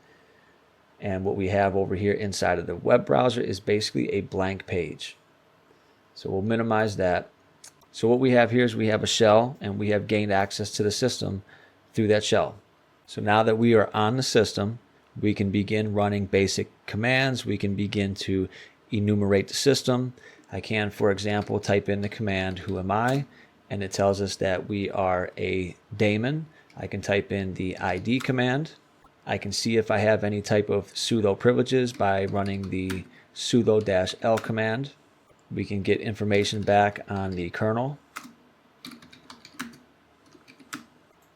And what we have over here inside of the web browser is basically a blank page. So we'll minimize that. So what we have here is we have a shell, and we have gained access to the system through that shell. So now that we are on the system, we can begin running basic commands. We can begin to enumerate the system. I can, for example, type in the command who am I, and it tells us that we are a daemon. I can type in the ID command. I can see if I have any type of sudo privileges by running the sudo-l command. We can get information back on the kernel.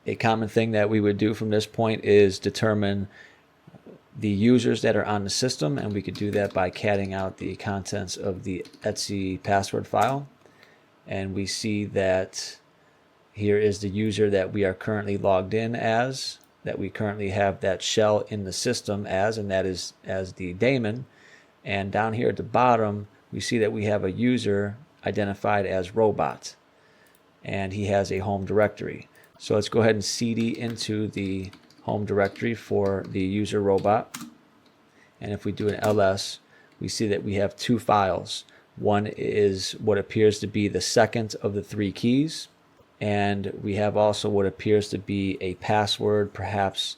A common thing that we would do from this point is determine the users that are on the system, and we could do that by catting out the contents of the etc password file. And we see that here is the user that we are currently logged in as, that we currently have that shell in the system as, and that is as the daemon. And down here at the bottom, we see that we have a user identified as robot, and he has a home directory. So let's go ahead and cd into the home directory for the user robot. And if we do an ls, we see that we have two files. One is what appears to be the second of the three keys, and we have also what appears to be a password, perhaps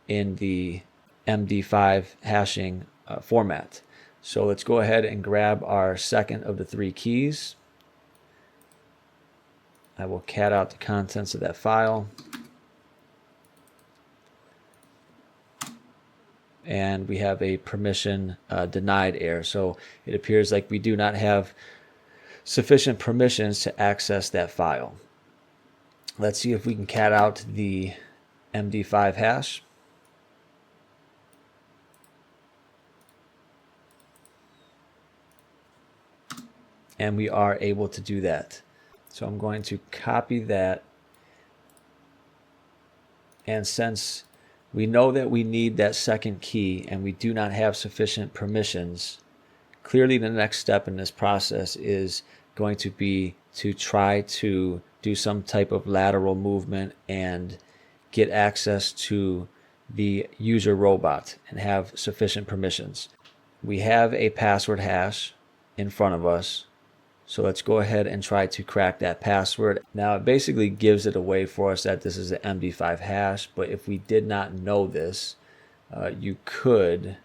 in the MD5 hashing format. So let's go ahead and grab our second of the three keys. I will cat out the contents of that file. And we have a permission denied error. So it appears like we do not have sufficient permissions to access that file. Let's see if we can cat out the MD5 hash. And we are able to do that. So I'm going to copy that. And since we know that we need that second key and we do not have sufficient permissions, clearly the next step in this process is going to be to try to do some type of lateral movement and get access to the user robot and have sufficient permissions. We have a password hash in front of us. So let's go ahead and try to crack that password. Now it basically gives it away for us that this is an MD5 hash, but if we did not know this, you could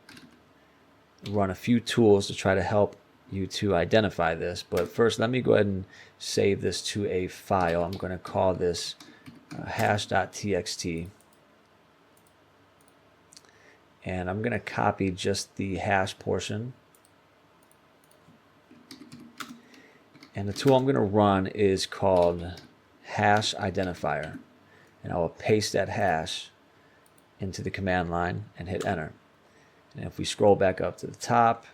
run a few tools to try to help you to identify this. But first, let me go ahead and save this to a file. I'm going to call this hash.txt. And I'm going to copy just the hash portion. And the tool I'm going to run is called hash identifier, and I will paste that hash into the command line and hit enter. And if we scroll back up to the top,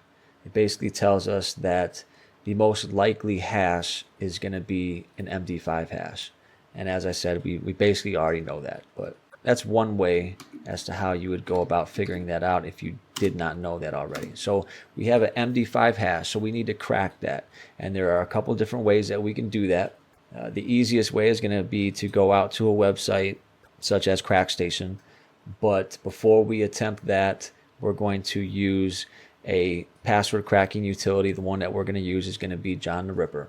it basically tells us that the most likely hash is going to be an MD5 hash. And as I said, we basically already know that, but that's one way as to how you would go about figuring that out if you did not know that already. So we have an MD5 hash, so we need to crack that. And there are a couple different ways that we can do that. The easiest way is going to be to go out to a website such as CrackStation. But before we attempt that, we're going to use a password cracking utility. The one that we're going to use is going to be John the Ripper.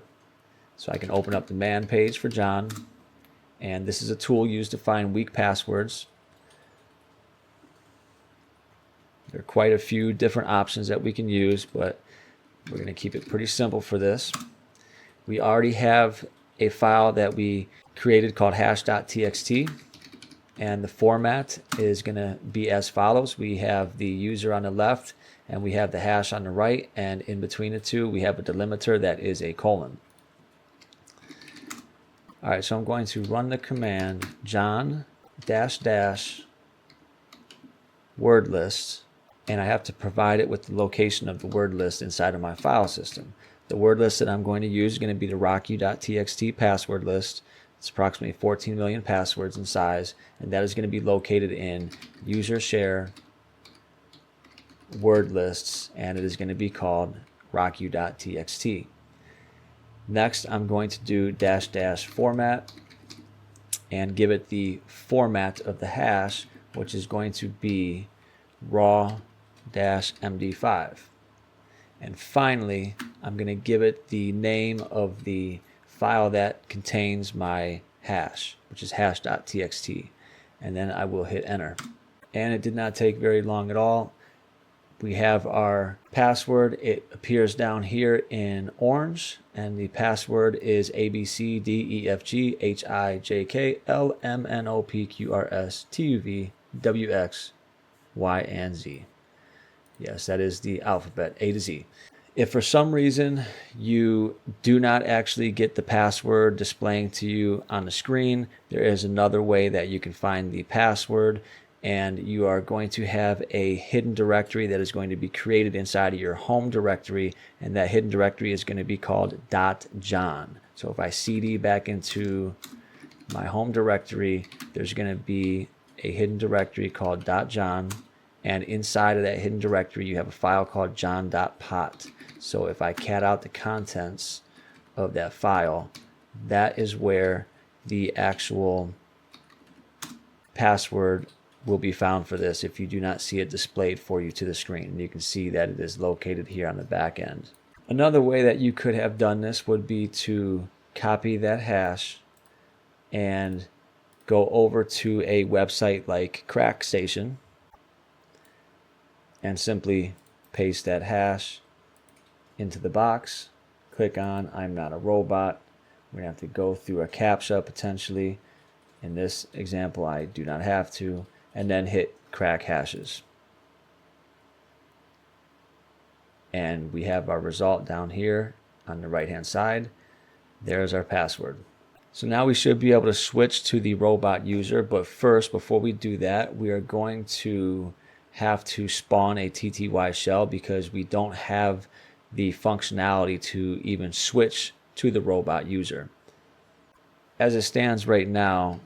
So I can open up the man page for John. And this is a tool used to find weak passwords. There are quite a few different options that we can use, but we're going to keep it pretty simple for this. We already have a file that we created called hash.txt, and the format is going to be as follows. We have the user on the left, and we have the hash on the right, and in between the two, we have a delimiter that is a colon. All right, so I'm going to run the command john -- word list, and I have to provide it with the location of the word list inside of my file system. The word list that I'm going to use is going to be the rocku.txt password list. It's approximately 14 million passwords in size, and that is going to be located in user share word lists, and it is going to be called rocku.txt. Next, I'm going to do -- format and give it the format of the hash, which is going to be raw-md5. And finally, I'm going to give it the name of the file that contains my hash, which is hash.txt. And then I will hit enter. And it did not take very long at all. We have our password. It appears down here in orange, and the password is ABCDEFGHIJKLMNOPQRSTUVWXYZ. Yes, that is the alphabet, A to Z. If for some reason you do not actually get the password displaying to you on the screen, there is another way that you can find the password, and you are going to have a hidden directory that is going to be created inside of your home directory, and that hidden directory is going to be called .john. So if I cd back into my home directory, there's going to be a hidden directory called .john, and inside of that hidden directory you have a file called john.pot. So if I cat out the contents of that file, that is where the actual password will be found for this if you do not see it displayed for you to the screen. You can see that it is located here on the back end. Another way that you could have done this would be to copy that hash and go over to a website like CrackStation and simply paste that hash into the box. Click on I'm not a robot. We're going to have to go through a CAPTCHA potentially. In this example, I do not have to. And then hit crack hashes. And we have our result down here on the right hand side. There's our password. So now we should be able to switch to the robot user, but first, before we do that, we are going to have to spawn a TTY shell because we don't have the functionality to even switch to the robot user. As it stands right now,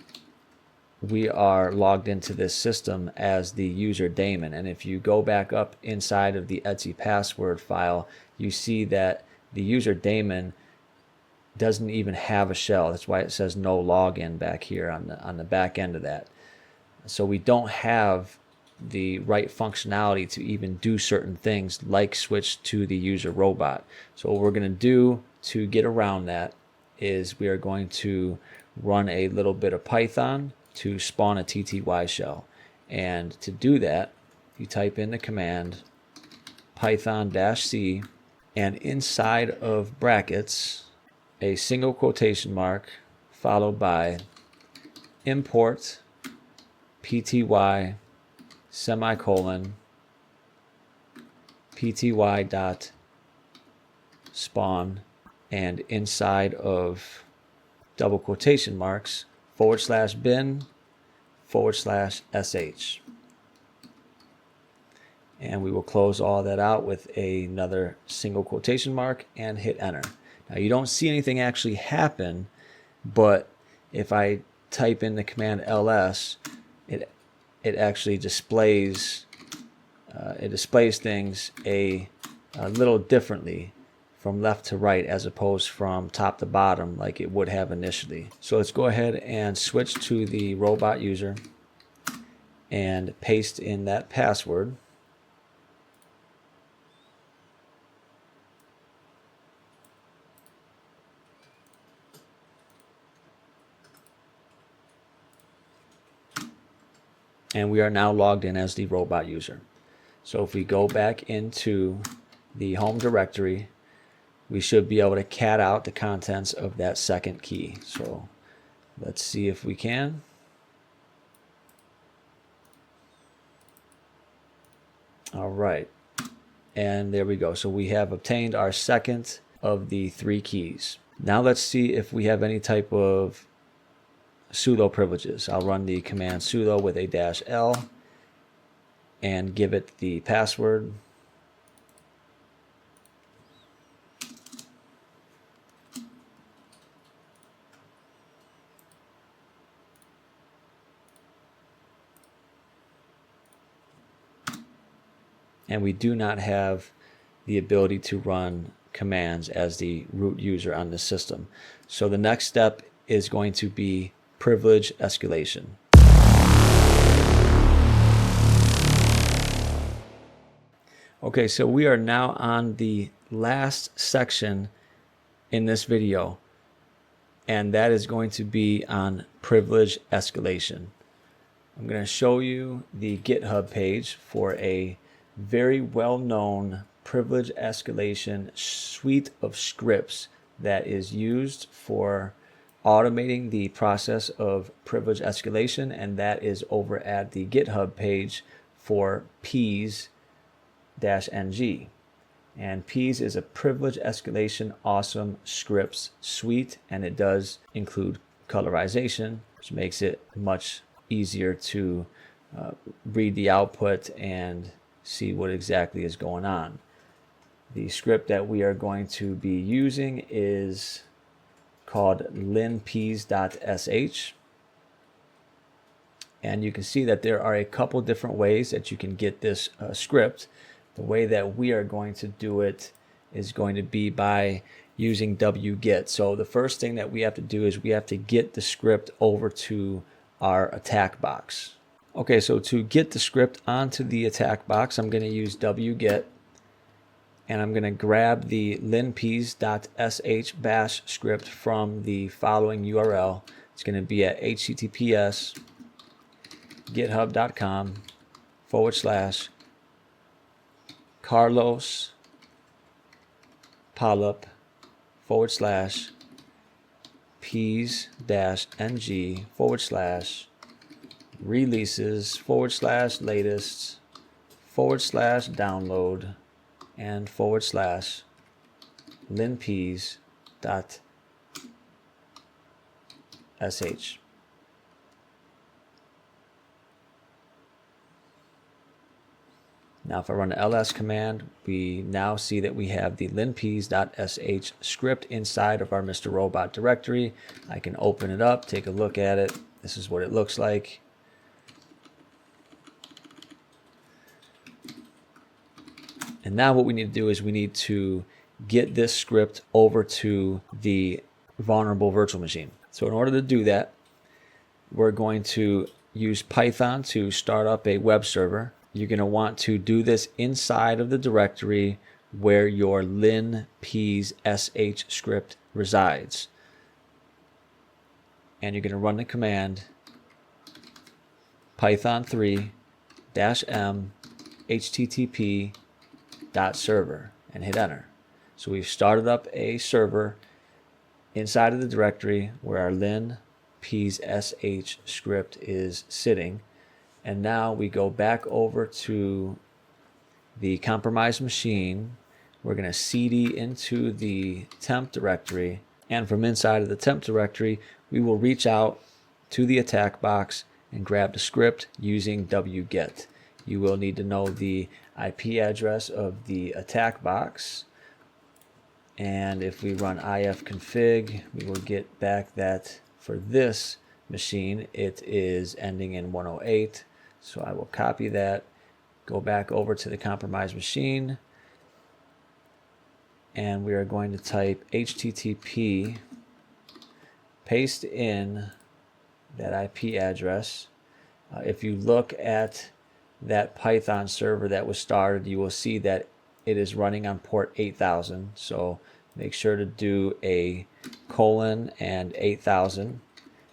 we are logged into this system as the user daemon, and if you go back up inside of the etc password file, you see that the user daemon doesn't even have a shell. That's why it says no login back here on the back end of that. So we don't have the right functionality to even do certain things like switch to the user robot. So what we're going to do to get around that is we are going to run a little bit of Python to spawn a TTY shell. And to do that, you type in the command python-c, and inside of brackets, a single quotation mark followed by import pty semicolon pty dot spawn, and inside of double quotation marks, /bin /sh. And we will close all that out with another single quotation mark and hit enter. Now you don't see anything actually happen, but if I type in the command ls, it actually displays things a little differently from left to right as opposed from top to bottom like it would have initially. So let's go ahead and switch to the robot user and paste in that password. And we are now logged in as the robot user. So if we go back into the home directory, we should be able to cat out the contents of that second key. So let's see if we can. All right. And there we go. So we have obtained our second of the 3 keys. Now let's see if we have any type of sudo privileges. I'll run the command sudo with a -l and give it the password. And we do not have the ability to run commands as the root user on this system. So the next step is going to be privilege escalation. Okay, so we are now on the last section in this video, and that is going to be on privilege escalation. I'm going to show you the GitHub page for a very well-known privilege escalation suite of scripts that is used for automating the process of privilege escalation, and that is over at the GitHub page for peas-ng. And peas is a privilege escalation awesome scripts suite, and it does include colorization, which makes it much easier to read the output and see what exactly is going on. The script that we are going to be using is called linpeas.sh, and you can see that there are a couple different ways that you can get this script. The way that we are going to do it is going to be by using wget. So the first thing that we have to do is we have to get the script over to our attack box. Okay, so to get the script onto the attack box, I'm going to use wget, and I'm going to grab the linpeas.sh bash script from the following URL. It's going to be at https://carlos polyp /peas-ng/releases/latest/download and /linpeas.sh. Now if I run the ls command, we now see that we have the linpeas.sh script inside of our Mr. Robot directory. I can open it up, take a look at it. This is what it looks like. And now what we need to do is we need to get this script over to the vulnerable virtual machine. So in order to do that, we're going to use Python to start up a web server. You're going to want to do this inside of the directory where your linpeas.sh script resides. And you're going to run the command python3-m http.server and hit enter. So we've started up a server inside of the directory where our linpeas.sh script is sitting. And now we go back over to the compromised machine. We're going to cd into the temp directory, And from inside of the temp directory, we will reach out to the attack box and grab the script using wget. You will need to know the IP address of the attack box. And if we run ifconfig, we will get back that for this machine, it is ending in 108. So I will copy that, go back over to the compromised machine, and we are going to type HTTP, paste in that IP address. If you look at that Python server that was started, you will see that it is running on port 8000. So make sure to do a colon and 8000.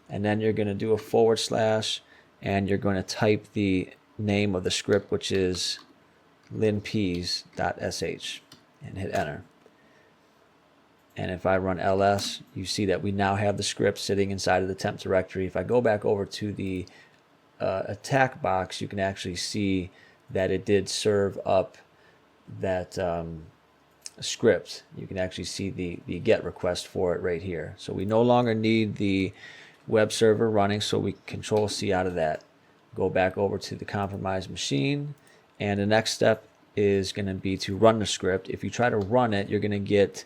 And then you're going to do a / and you're going to type the name of the script, which is linpeas.sh, and hit enter. And if I run ls, you see that we now have the script sitting inside of the temp directory. If I go back over to the attack box, you can actually see that it did serve up that script. You can actually see the GET request for it right here. So we no longer need the web server running, so we Control-C out of that. Go back over to the compromised machine, and the next step is going to be to run the script. If you try to run it, you're going to get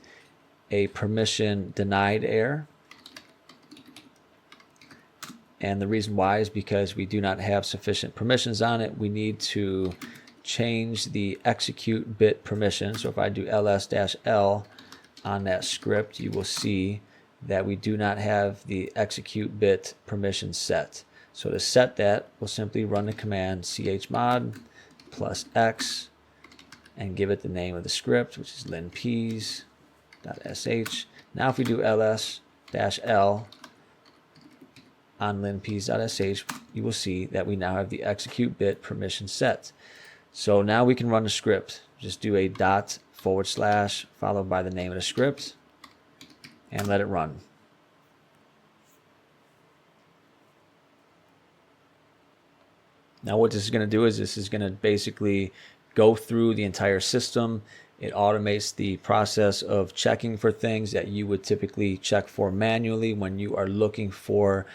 a permission denied error. And the reason why is because we do not have sufficient permissions on it. We need to change the execute bit permission. So if I do ls-l on that script, you will see that we do not have the execute bit permission set. So to set that, we'll simply run the command chmod +x and give it the name of the script, which is linpeas.sh. Now if we do ls-l on linpeas.sh, you will see that we now have the execute bit permission set. So now we can run the script. Just do a / followed by the name of the script and let it run. Now what this is going to do is this is going to basically go through the entire system. It automates the process of checking for things that you would typically check for manually when you are looking for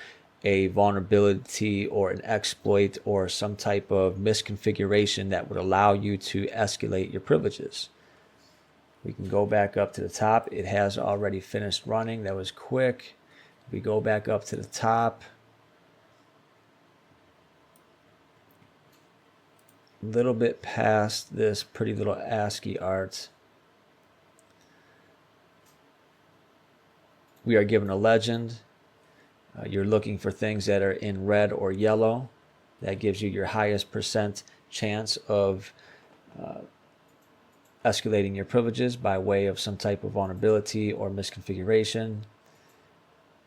a vulnerability or an exploit or some type of misconfiguration that would allow you to escalate your privileges. We can go back up to the top. It has already finished running. That was quick. We go back up to the top. A little bit past this pretty little ASCII art. We are given a legend. You're looking for things that are in red or yellow. That gives you your highest % chance of escalating your privileges by way of some type of vulnerability or misconfiguration.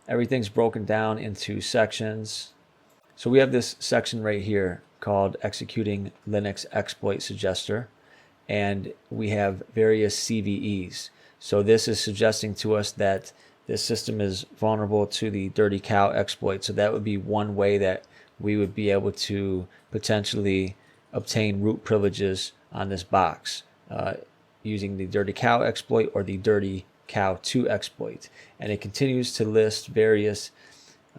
Everything's broken down into sections. So we have this section right here called Executing Linux Exploit Suggester, and we have various CVEs. So this is suggesting to us that this system is vulnerable to the dirty cow exploit. So that would be one way that we would be able to potentially obtain root privileges on this box using the dirty cow exploit or the dirty cow 2 exploit. And it continues to list various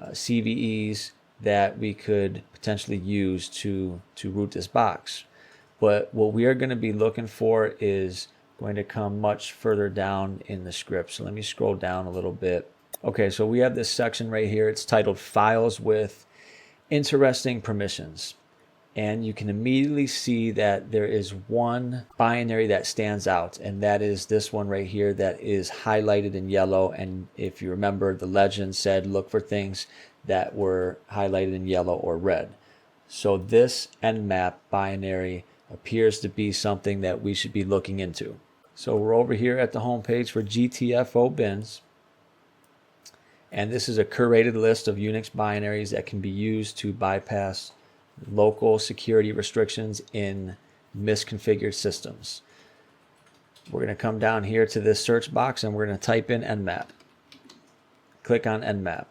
CVEs that we could potentially use to root this box. But what we are going to be looking for is going to come much further down in the script. So let me scroll down a little bit. Okay, so we have this section right here. It's titled Files with Interesting Permissions. And you can immediately see that there is one binary that stands out, and that is this one right here that is highlighted in yellow. And if you remember, the legend said look for things that were highlighted in yellow or red. So this nmap binary appears to be something that we should be looking into. So we're over here at the home page for GTFO bins. And this is a curated list of Unix binaries that can be used to bypass local security restrictions in misconfigured systems. We're going to come down here to this search box and we're going to type in nmap. Click on nmap.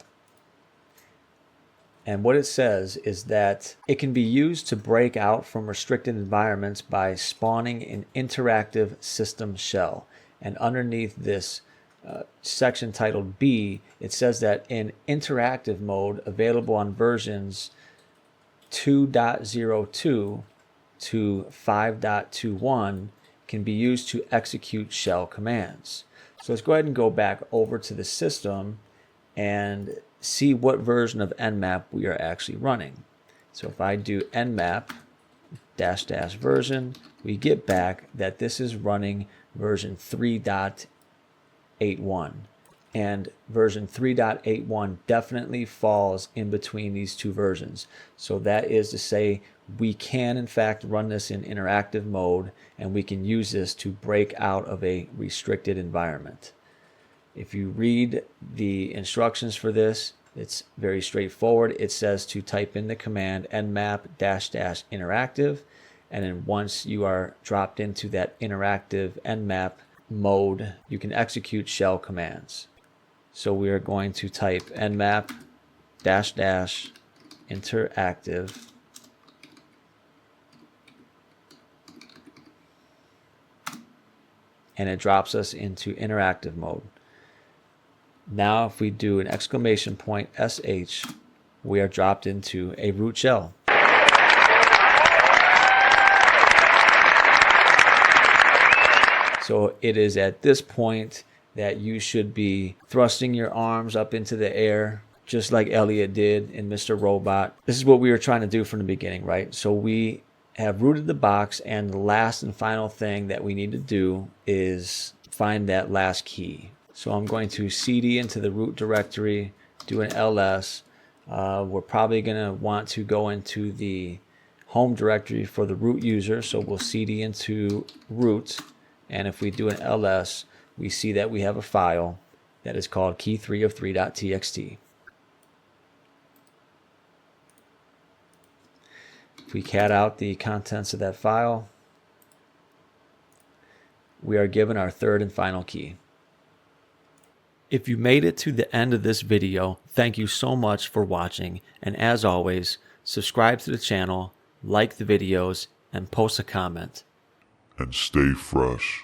And what it says is that it can be used to break out from restricted environments by spawning an interactive system shell. And underneath this section titled B, it says that in interactive mode, available on versions 2.02 to 5.21, can be used to execute shell commands. So let's go ahead and go back over to the system and see what version of nmap we are actually running. So if I do nmap -- version, we get back that this is running version 3.81. And version 3.81 definitely falls in between these two versions. So that is to say, we can in fact run this in interactive mode, and we can use this to break out of a restricted environment. If you read the instructions for this, it's very straightforward. It says to type in the command nmap -- interactive, and then once you are dropped into that interactive nmap mode, you can execute shell commands. So we are going to type nmap -- interactive, and it drops us into interactive mode. Now if we do an exclamation point sh, we are dropped into a root shell. So it is at this point that you should be thrusting your arms up into the air, just like Elliot did in Mr. Robot. This is what we were trying to do from the beginning, right? So we have rooted the box, and the last and final thing that we need to do is find that last key. So I'm going to cd into the root directory, do an ls. We're probably going to want to go into the home directory for the root user, so we'll cd into root, and if we do an ls, we see that we have a file that is called key3 of 3.txt. If we cat out the contents of that file, we are given our third and final key. If you made it to the end of this video, thank you so much for watching, and as always, subscribe to the channel, like the videos, and post a comment. And stay fresh.